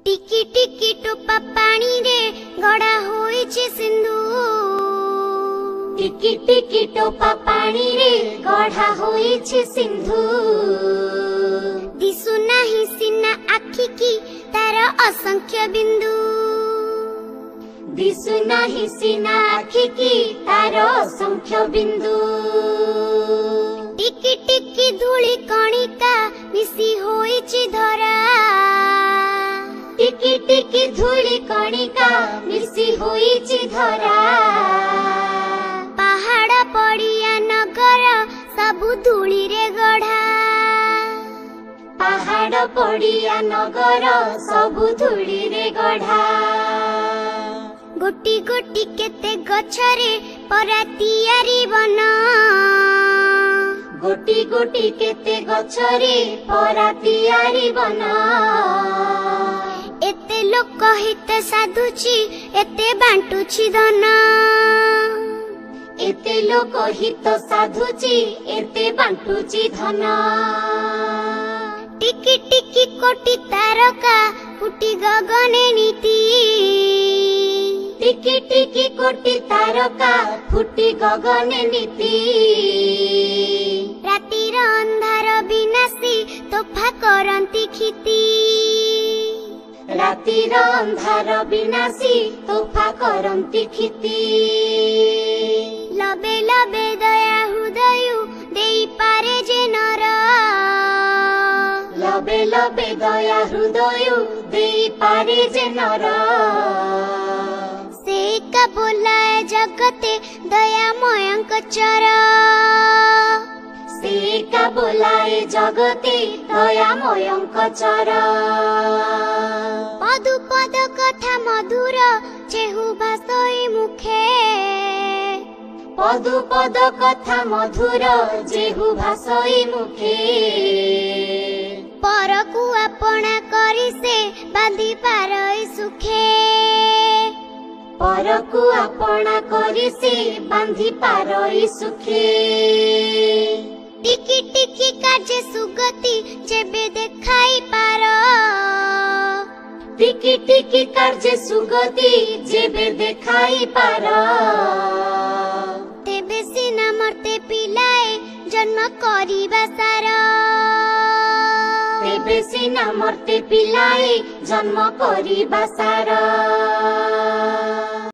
टिकी टिकी टोपा पानी रे गड़ा होइछि सिंधु। टिकी टिकी टोपा पानी रे गड़ा होइछि सिंधु। दिसु नाही सिना आखि की तार असंख्य बिंदु। दिसु नाही सिना आखि की तार असंख्य बिंदु। टिकी टिकी धूली कणिका मिसी होइछि धरा। टिकी टिकी धूली कणिका मिसी होइछि धरा। पहाड़ पड़िया नगर सबु धूली रे गढ़ा। पहाड़ पड़िया नगर सबु धूली रे गढ़ा। गोटी गोटी केते गछरे परा तियारी बना। गोटी गोटी केते गछरे परा तियारी बना। एते लोक हित साधुची एते बांटुची धन। एते लोक हित साधुची एते बांटुची धन। टिकी टिकी कोटी तारका फुटी गगने नीति। टिकी टिकी कोटी तारका फुटी गगने नीति। रातिर अंधार विनाशी तोफा करंती खिती। रातिर अंधार विनाशी तोफा करंती खिती। लबे लबे दया हृदय देई पारे जे नर। लबे लबे दया हृदय देई पारे जे नर। से का बोलाए जगते दयामयंक चर। से का बोलाए जगते दयामयंक चर। पदु पद कथा मधुर जेहु भाषई मुखे। पदु पद कथा मधुर जेहु भाषई मुखे। परकु अपना करी से बांधी पारई सुखे। परकु अपना करी से बांधी पारई सुखे। टिकी टिकी कार्य सुगति जेबे देखाई पार। टिकी टिकी कार्य सुगति जेबे देखाई पार। तेबे सिना मरते पिलाए जन्म करिबा सार। तेबे सिना मरते पिलाए जन्म करिबा सार।